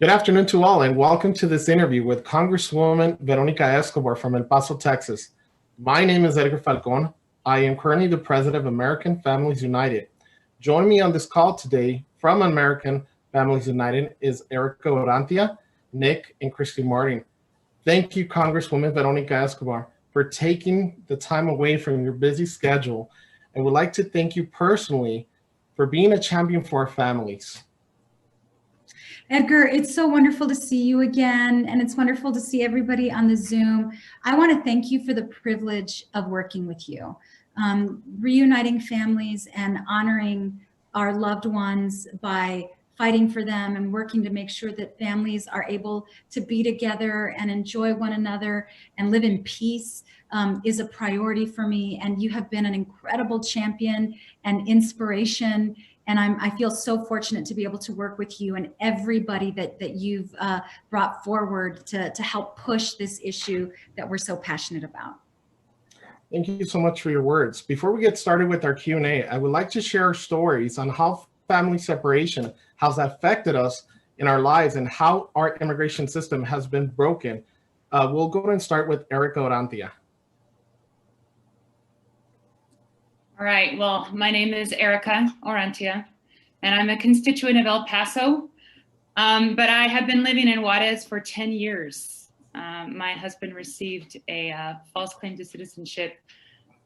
Good afternoon to all, and welcome to this interview with Congresswoman Veronica Escobar from El Paso, Texas. My name is Edgar Falcon. I am currently the president of American Families United. Joining me on this call today from American Families United is Erica Orantia, Nick, and Christy Martin. Thank you, Congresswoman Veronica Escobar, for taking the time away from your busy schedule. And would like to thank you personally for being a champion for our families. Edgar, it's so wonderful to see you again, and it's wonderful to see everybody on the Zoom. I want to thank you for the privilege of working with you, reuniting families and honoring our loved ones by fighting for them and working to make sure that families are able to be together and enjoy one another and live in peace is a priority for me. And you have been an incredible champion and inspiration. And I feel so fortunate to be able to work with you and everybody that you've brought forward to help push this issue that we're so passionate about. Thank you so much for your words. Before we get started with our Q&A, I would like to share our stories on how family separation has affected us in our lives and how our immigration system has been broken. We'll go and start with Erica Orantia. All right, well, my name is Erica Orantia, and I'm a constituent of El Paso, but I have been living in Juarez for 10 years. My husband received a false claim to citizenship,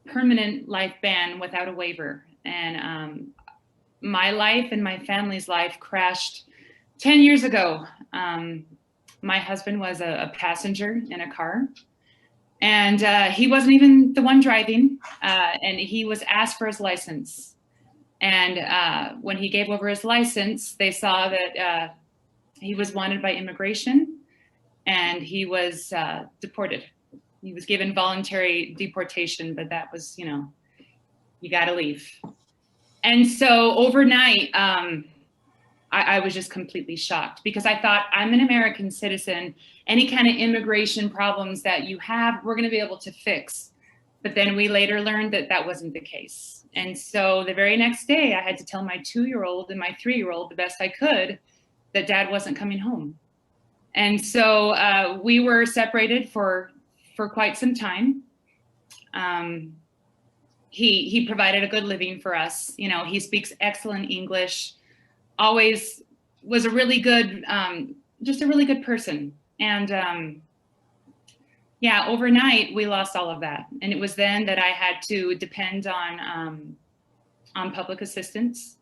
permanent life ban without a waiver, and my life and my family's life crashed 10 years ago. My husband was a passenger in a car. And he wasn't even the one driving, and he was asked for his license. And when he gave over his license, they saw that he was wanted by immigration, and he was deported. He was given voluntary deportation, but that was, you gotta leave. And so overnight, I was just completely shocked because I thought, I'm an American citizen. Any kind of immigration problems that you have, we're going to be able to fix. But then we later learned that that wasn't the case. And so the very next day, I had to tell my 2-year-old and my 3-year-old the best I could that Dad wasn't coming home. And so we were separated for quite some time. He provided a good living for us. He speaks excellent English. Always was a really good, just a really good person. And yeah, overnight we lost all of that. And it was then that I had to depend on public assistance.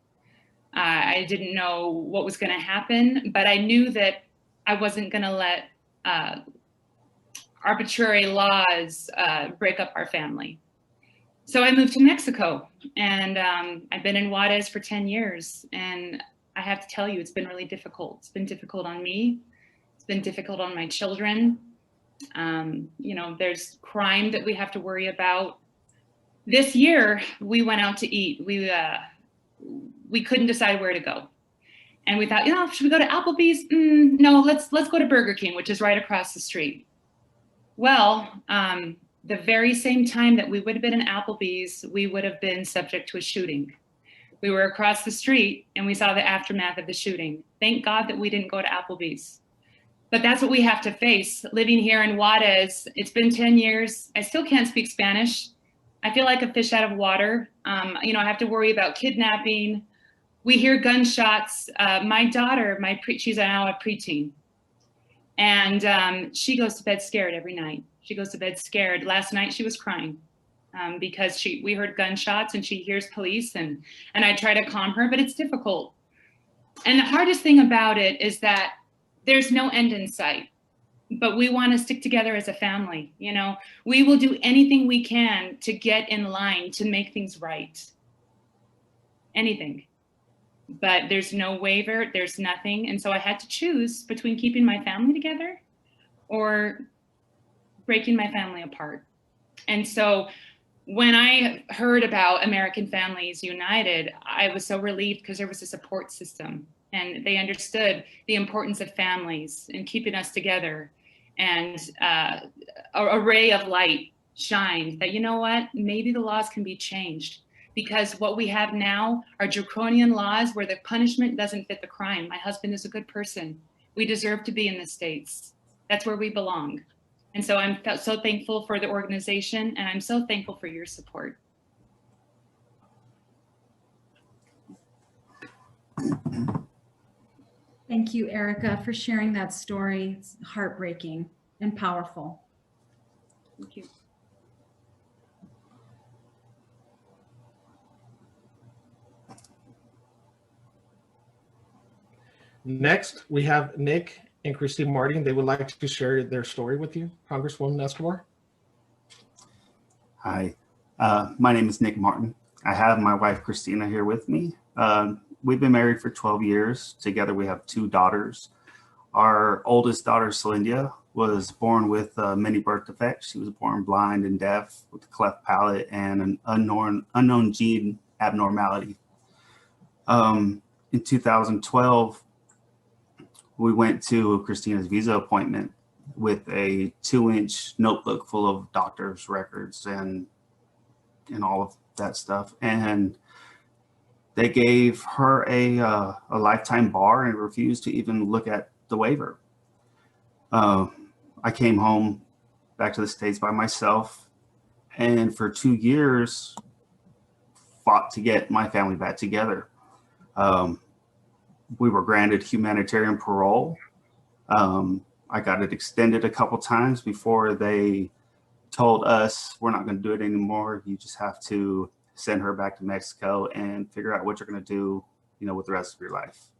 I didn't know what was gonna happen, but I knew that I wasn't gonna let arbitrary laws break up our family. So I moved to Mexico, and I've been in Juarez for 10 years. And I have to tell you, it's been really difficult. It's been difficult on me. It's been difficult on my children. There's crime that we have to worry about. This year, we went out to eat. We couldn't decide where to go. And we thought, should we go to Applebee's? No, let's go to Burger King, which is right across the street. Well, the very same time that we would have been in Applebee's, we would have been subject to a shooting. We were across the street and we saw the aftermath of the shooting. Thank God that we didn't go to Applebee's. But that's what we have to face. Living here in Juarez, it's been 10 years. I still can't speak Spanish. I feel like a fish out of water. I have to worry about kidnapping. We hear gunshots. My daughter, she's now a preteen. And she goes to bed scared every night. She goes to bed scared. Last night she was crying. Because we heard gunshots and she hears police and I try to calm her, but it's difficult. And the hardest thing about it is that there's no end in sight, but we want to stick together as a family. We will do anything we can to get in line to make things right. Anything. But there's no waiver, there's nothing. And so I had to choose between keeping my family together or breaking my family apart. And so when I heard about American Families United, I was so relieved because there was a support system and they understood the importance of families and keeping us together. And a ray of light shined that, maybe the laws can be changed. because what we have now are draconian laws where the punishment doesn't fit the crime. My husband is a good person. We deserve to be in the States. That's where we belong. And so I'm so thankful for the organization, and I'm so thankful for your support. Thank you, Erica, for sharing that story. It's heartbreaking and powerful. Thank you. Next, we have Nick and Christine Martin. They would like to share their story with you, Congresswoman Escobar. Hi, my name is Nick Martin. I have my wife, Christina, here with me. We've been married for 12 years. Together, we have 2 daughters. Our oldest daughter, Celindia, was born with many birth defects. She was born blind and deaf with a cleft palate and an unknown gene abnormality. In 2012, we went to Christina's visa appointment with a 2-inch notebook full of doctor's records and all of that stuff. And they gave her a lifetime bar and refused to even look at the waiver. I came home back to the States by myself, and for 2 years fought to get my family back together. We were granted humanitarian parole. I got it extended a couple times before they told us, we're not going to do it anymore. You just have to send her back to Mexico and figure out what you're going to do, with the rest of your life.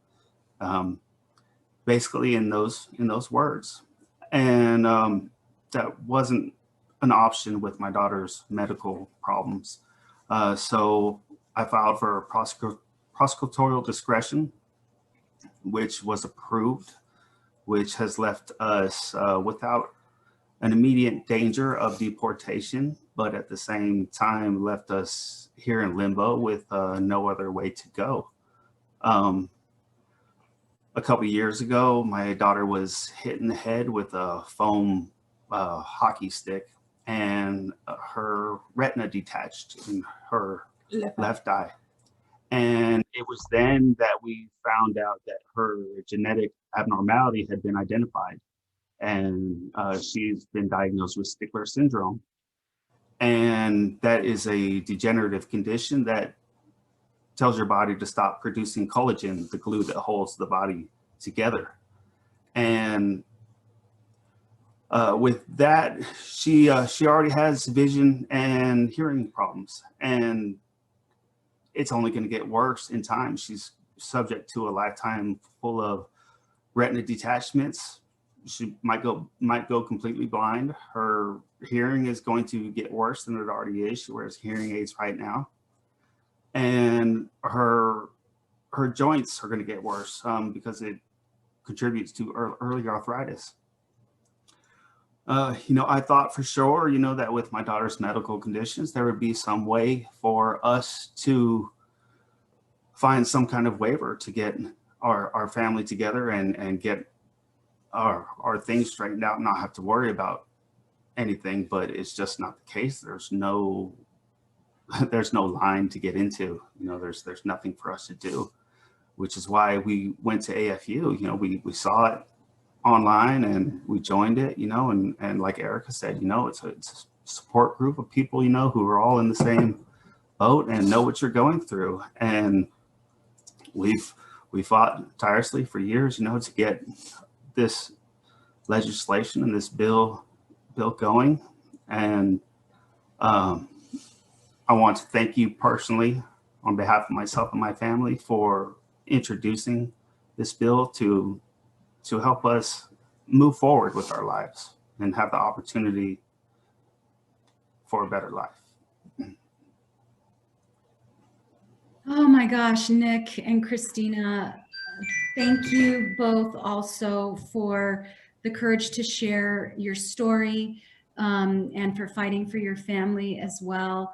Basically in those words. And that wasn't an option with my daughter's medical problems. So I filed for prosecutorial discretion, which was approved, which has left us without an immediate danger of deportation, but at the same time left us here in limbo with no other way to go. A couple of years ago, my daughter was hit in the head with a foam hockey stick, and her retina detached in her left eye. And it was then that we found out that her genetic abnormality had been identified, and she's been diagnosed with Stickler syndrome. And that is a degenerative condition that tells your body to stop producing collagen, the glue that holds the body together. And with that, she already has vision and hearing problems, and it's only going to get worse in time. She's subject to a lifetime full of retina detachments. She might go completely blind. Her hearing is going to get worse than it already is. She wears hearing aids right now, and her joints are going to get worse because it contributes to early arthritis. I thought for sure, that with my daughter's medical conditions, there would be some way for us to find some kind of waiver to get our family together and get our things straightened out and not have to worry about anything. But it's just not the case. There's no line to get into. There's nothing for us to do, which is why we went to AFU. We saw it online and we joined it, and like Erica said, it's a support group of people, who are all in the same boat and know what you're going through. And we fought tirelessly for years, to get this legislation and this bill going. And I want to thank you personally on behalf of myself and my family for introducing this bill to help us move forward with our lives and have the opportunity for a better life. Oh my gosh, Nick and Christina, thank you both also for the courage to share your story and for fighting for your family as well.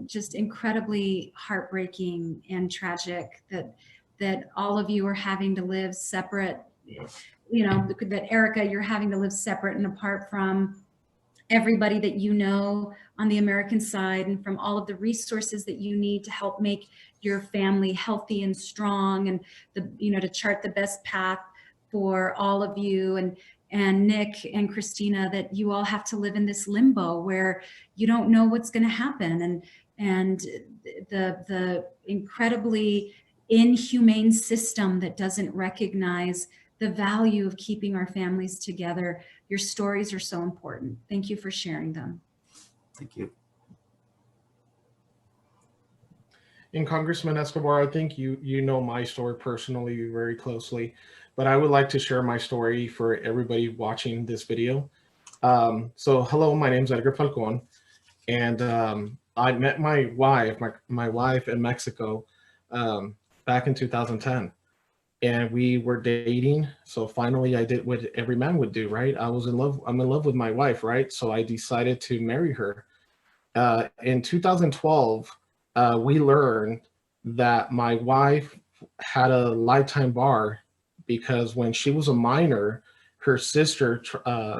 Just incredibly heartbreaking and tragic that all of you are having to live separate. That Erica, you're having to live separate and apart from everybody that on the American side, and from all of the resources that you need to help make your family healthy and strong, and to chart the best path for all of you and Nick and Christina, that you all have to live in this limbo where you don't know what's going to happen, and the incredibly inhumane system that doesn't recognize the value of keeping our families together. Your stories are so important. Thank you for sharing them. Thank you. And Congressman Escobar, I think you know my story personally very closely, but I would like to share my story for everybody watching this video. So hello, my name is Edgar Falcon, and I met my wife in Mexico back in 2010, and we were dating. So finally I did what every man would do, right? I'm in love with my wife, right? So I decided to marry her. In 2012, we learned that my wife had a lifetime bar because when she was a minor, her sister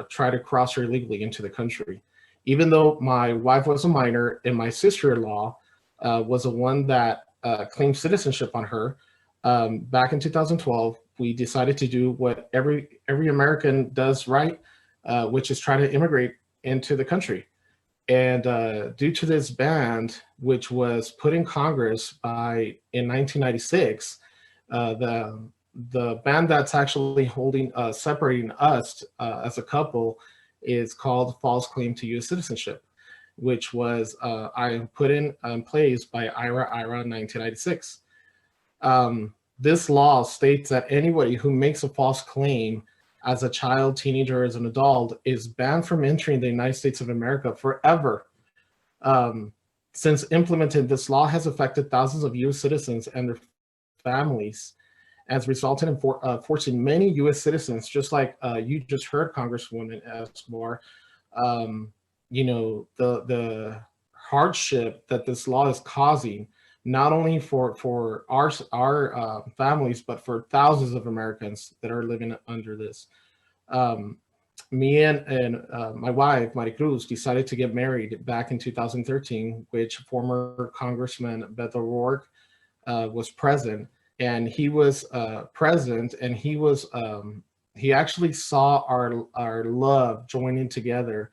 tried to cross her illegally into the country. Even though my wife was a minor and my sister-in-law was the one that claimed citizenship on her, back in 2012, we decided to do what every American does, right? Which is try to immigrate into the country. And due to this ban, which was put in Congress in 1996, the ban that's actually separating us as a couple is called false claim to U.S. citizenship, which was I put in place by IRA in 1996. This law states that anybody who makes a false claim as a child, teenager, or as an adult is banned from entering the United States of America forever. Since implemented, this law has affected thousands of U.S. citizens and their families, as resulted in forcing many U.S. citizens, just like you just heard, Congresswoman Escobar, the hardship that this law is causing, not only for our families, but for thousands of Americans that are living under this. Me and my wife, Maricruz, decided to get married back in 2013, which former Congressman Beto O'Rourke was present. And he was present, and he actually saw our love joining together,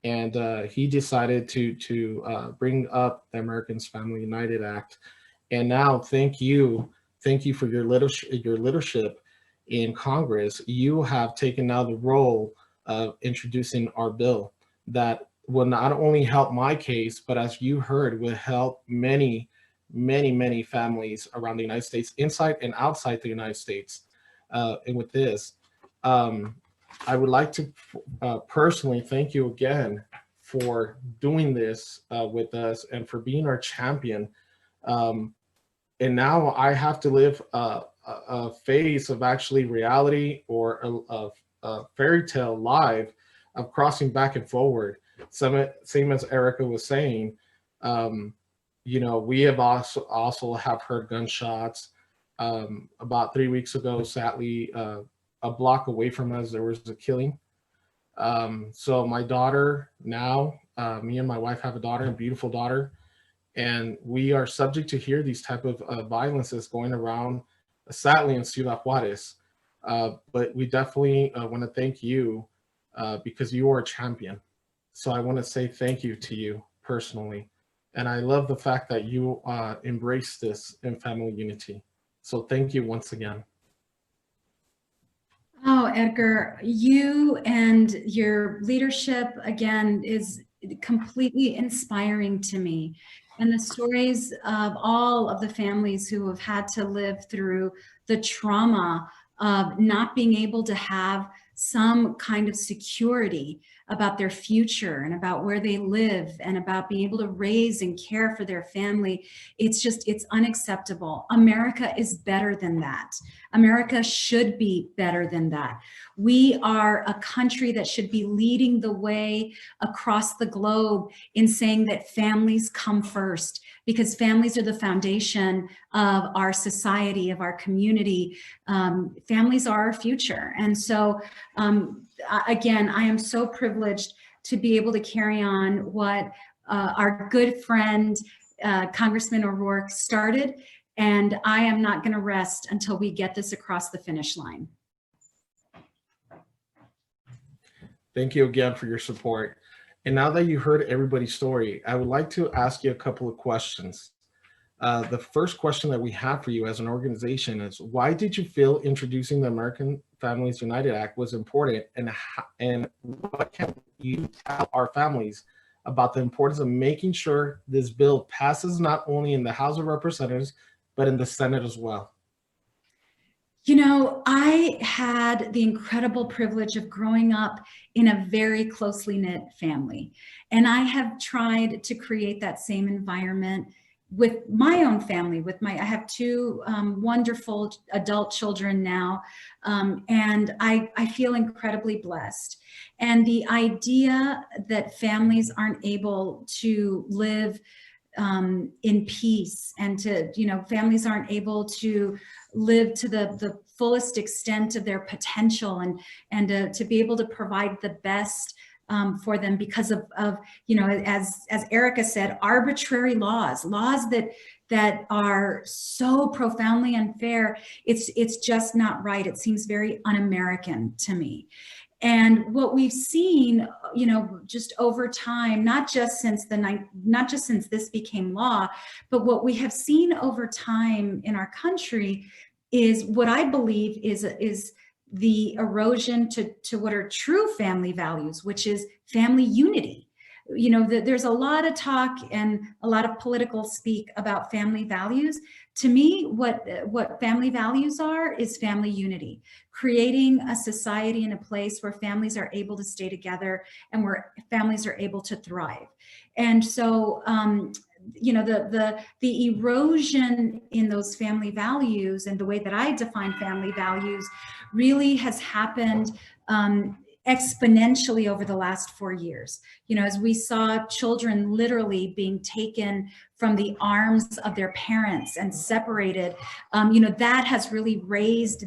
and he decided to bring up the Americans Family United Act. And now, thank you for your leadership in Congress. You have taken now the role of introducing our bill that will not only help my case, but as you heard, will help many families around the United States, inside and outside the United States. And with this, I would like to personally thank you again for doing this with us and for being our champion. And now I have to live a phase of actually reality, or a fairy tale live of crossing back and forward. Same as Erica was saying, we have also have heard gunshots. About 3 weeks ago, sadly, a block away from us, there was a killing. So my daughter now, me and my wife have a daughter, a beautiful daughter, and we are subject to hear these type of violences going around, sadly, in Ciudad Juarez. But we definitely want to thank you because you are a champion. So I want to say thank you to you personally. And I love the fact that you embrace this in family unity. So thank you once again. Oh, Edgar, you and your leadership, again, is completely inspiring to me. And the stories of all of the families who have had to live through the trauma of not being able to have some kind of security about their future and about where they live and about being able to raise and care for their family. It's unacceptable. America is better than that. America should be better than that. We are a country that should be leading the way across the globe in saying that families come first, because families are the foundation of our society, of our community. Families are our future. And so, again, I am so privileged to be able to carry on what our good friend, Congressman O'Rourke started, and I am not going to rest until we get this across the finish line. Thank you again for your support. And now that you heard everybody's story, I would like to ask you a couple of questions. The first question that we have for you as an organization is, why did you feel introducing the American Families United Act was important, and what can you tell our families about the importance of making sure this bill passes not only in the House of Representatives, but in the Senate as well? You know, I had the incredible privilege of growing up in a very closely knit family. And I have tried to create that same environment with my own family, I have two wonderful adult children now. And I feel incredibly blessed. And the idea that families aren't able to live in peace, and families aren't able to live to the fullest extent of their potential, and to be able to provide the best for them because of as Erica said, arbitrary laws that are so profoundly unfair. It's just not right. It seems very un-American to me. And what we've seen, just over time, not just since this became law, but what we have seen over time in our country is what I believe is the erosion to what are true family values, which is family unity. There's a lot of talk and a lot of political speak about family values. To me, what family values are is family unity, creating a society and a place where families are able to stay together and where families are able to thrive. And so, the erosion in those family values and the way that I define family values really has happened exponentially over the last 4 years. As we saw children literally being taken from the arms of their parents and separated, that has really raised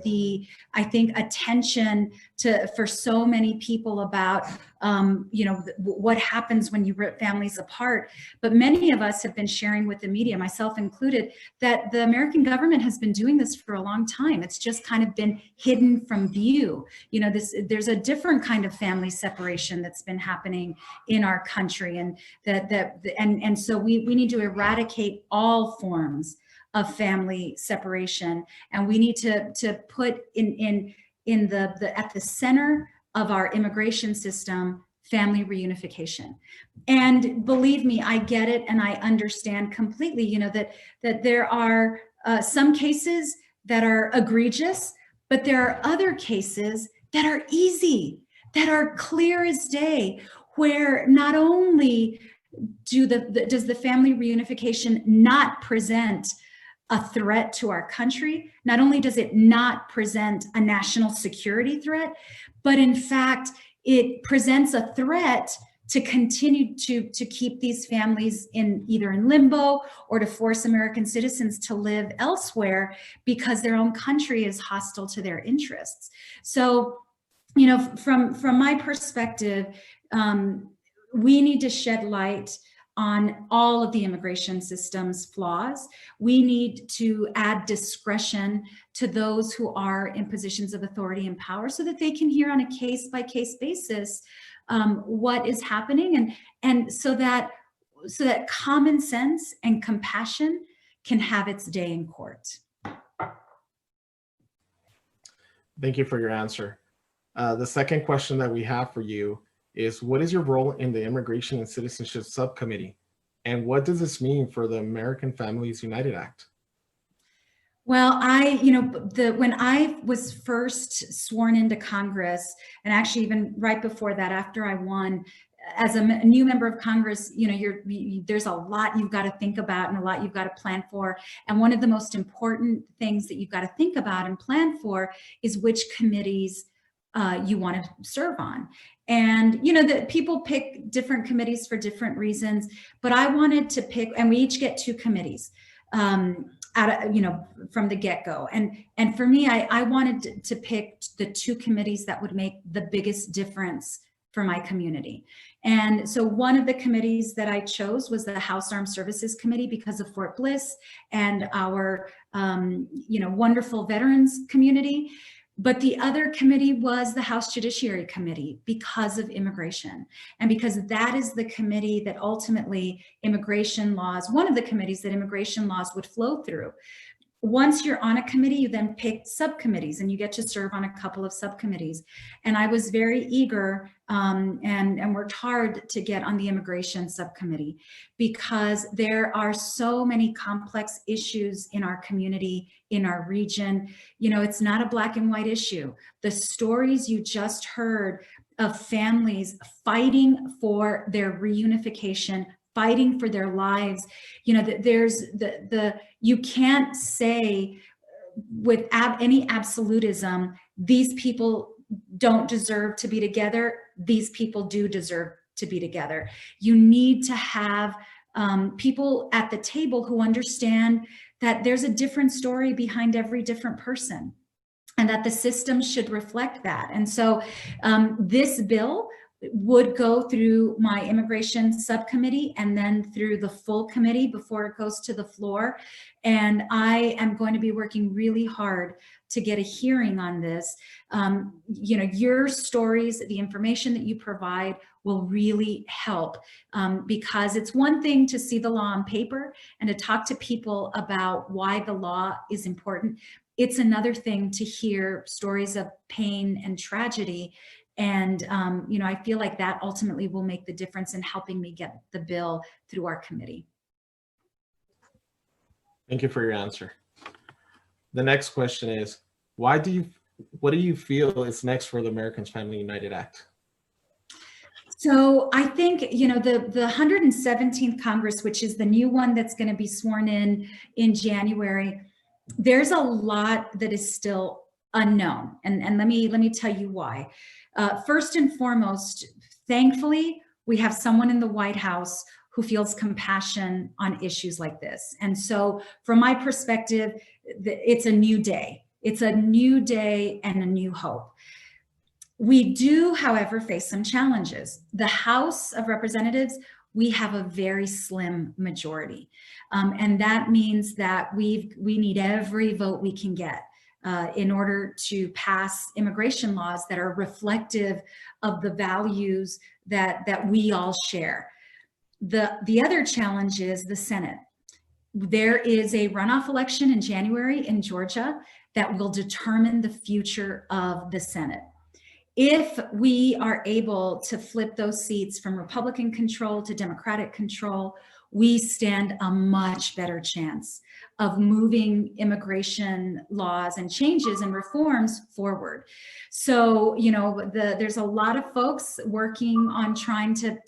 I think, attention for so many people about, what happens when you rip families apart. But many of us have been sharing with the media, myself included, that the American government has been doing this for a long time. It's just kind of been hidden from view. There's a different kind of family separation that's been happening in our country, and so we need to eradicate all forms of family separation, and we need to put at the center of our immigration system family reunification. And believe me, I get it, and I understand completely. That there are some cases that are egregious, but there are other cases that are easy, that are clear as day, where not only does the family reunification not present a threat to our country, not only does it not present a national security threat, but in fact, it presents a threat to continue to keep these families either in limbo, or to force American citizens to live elsewhere because their own country is hostile to their interests. So, from my perspective, we need to shed light on all of the immigration system's flaws. We need to add discretion to those who are in positions of authority and power, so that they can hear on a case-by-case basis what is happening, and so that common sense and compassion can have its day in court. Thank you for your answer. The second question that we have for you is, what is your role in the Immigration and Citizenship Subcommittee? And what does this mean for the American Families United Act? Well, when I was first sworn into Congress, and actually even right before that, after I won, as a new member of Congress, there's a lot you've got to think about and a lot you've got to plan for. And one of the most important things that you've got to think about and plan for is which committees you want to serve on. And that people pick different committees for different reasons, but I wanted to pick, and we each get 2 committees from the get-go. And for me, I wanted to pick the 2 committees that would make the biggest difference for my community. And so one of the committees that I chose was the House Armed Services Committee, because of Fort Bliss and our wonderful veterans community. But the other committee was the House Judiciary Committee because of immigration. And because that is the committee that ultimately immigration laws, one of the committees that immigration laws would flow through. Once you're on a committee, you then pick subcommittees and you get to serve on a couple of subcommittees. And I was very eager and worked hard to get on the immigration subcommittee because there are so many complex issues in our community, in our region. You know, it's not a black and white issue. The stories you just heard of families fighting for their reunification, fighting for their lives, you know, there's you can't say with any absolutism, these people don't deserve to be together. These people do deserve to be together. You need to have people at the table who understand that there's a different story behind every different person and that the system should reflect that. And so this bill would go through my immigration subcommittee and then through the full committee before it goes to the floor. And I am going to be working really hard to get a hearing on this. You know, your stories, the information that you provide will really help because it's one thing to see the law on paper and to talk to people about why the law is important. It's another thing to hear stories of pain and tragedy. And, you know, I feel like that ultimately will make the difference in helping me get the bill through our committee. Thank you for your answer. The next question is, what do you feel is next for the Americans Family United Act? So I think, you know, the 117th Congress, which is the new one that's going to be sworn in January, there's a lot that is still unknown. And let me tell you why. First and foremost, thankfully, we have someone in the White House who feels compassion on issues like this. And so from my perspective, it's a new day. It's a new day and a new hope. We do, however, face some challenges. The House of Representatives, we have a very slim majority. And that means that we need every vote we can get in order to pass immigration laws that are reflective of the values that we all share. The other challenge is the Senate. There is a runoff election in January in Georgia that will determine the future of the Senate. If we are able to flip those seats from Republican control to Democratic control, we stand a much better chance of moving immigration laws and changes and reforms forward. So, you know, there's a lot of folks working on trying to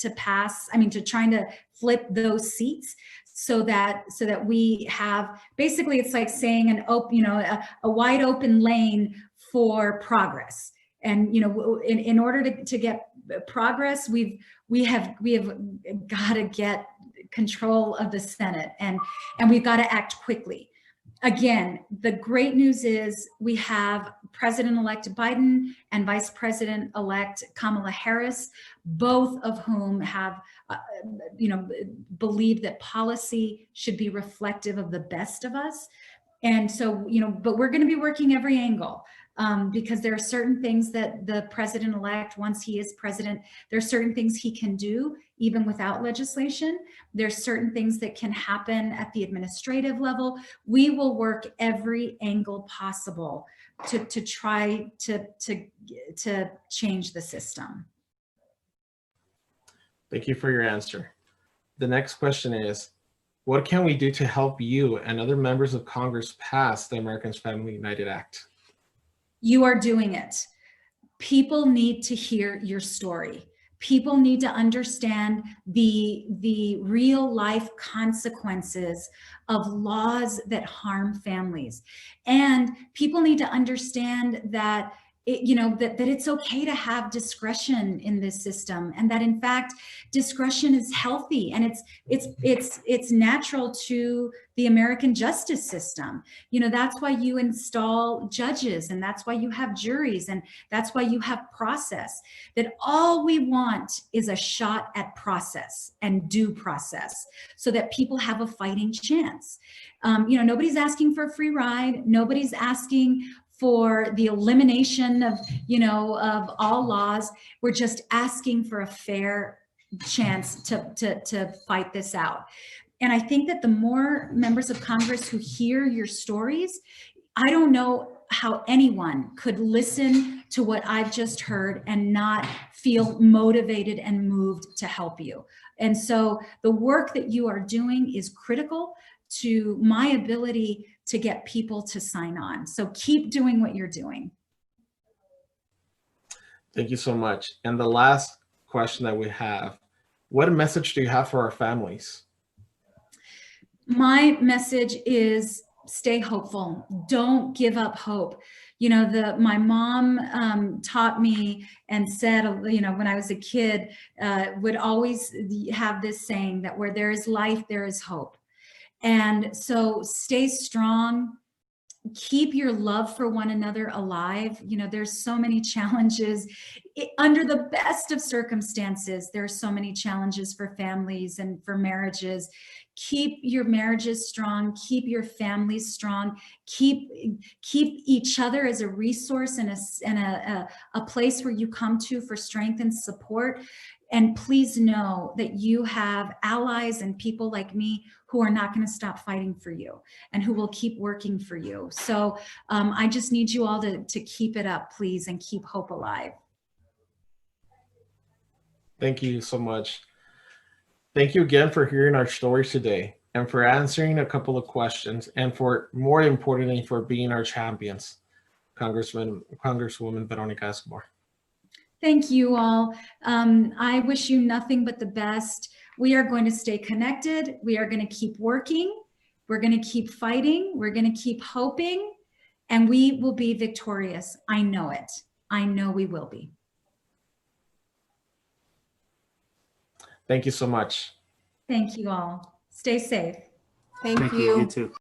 trying to flip those seats so that we have, basically it's like saying a wide open lane for progress. And, you know, in order to get progress, we have got to get control of the Senate and we've got to act quickly. Again, the great news is we have President-elect Biden and Vice President-elect Kamala Harris, both of whom have, believe that policy should be reflective of the best of us. And so, you know, but we're going to be working every angle. Because there are certain things that the president-elect, once he is president, there are certain things he can do even without legislation. There's certain things that can happen at the administrative level. We will work every angle possible to try to change the system. Thank you for your answer. The next question is, what can we do to help you and other members of Congress pass the Americans Family United Act? You are doing it. People need to hear your story. People need to understand the real life consequences of laws that harm families. And people need to understand that that it's okay to have discretion in this system, and that in fact discretion is healthy and it's natural to the American justice system. You know, that's why you install judges, and that's why you have juries, and that's why you have process. That all we want is a shot at process and due process so that people have a fighting chance. Nobody's asking for a free ride. Nobody's asking for the elimination of, of all laws. We're just asking for a fair chance to fight this out. And I think that the more members of Congress who hear your stories, I don't know how anyone could listen to what I've just heard and not feel motivated and moved to help you. And so the work that you are doing is critical to my ability to get people to sign on. So keep doing what you're doing. Thank you so much. And the last question that we have, what message do you have for our families? My message is stay hopeful. Don't give up hope. My mom taught me and said, when I was a kid, would always have this saying that where there is life, there is hope. And so stay strong. Keep your love for one another alive. There's so many challenges. Under the best of circumstances, there are so many challenges for families and for marriages. Keep your marriages strong, keep your families strong, keep each other as a resource and a place where you come to for strength and support. And please know that you have allies and people like me who are not going to stop fighting for you and who will keep working for you. So I just need you all to keep it up, please, and keep hope alive. Thank you so much. Thank you again for hearing our stories today and for answering a couple of questions and for, more importantly, for being our champions, Congresswoman Veronica Escobar. Thank you all. I wish you nothing but the best. We are going to stay connected. We are going to keep working. We're going to keep fighting. We're going to keep hoping, and we will be victorious. I know it. I know we will be. Thank you so much. Thank you all. Stay safe. Thank you. You too.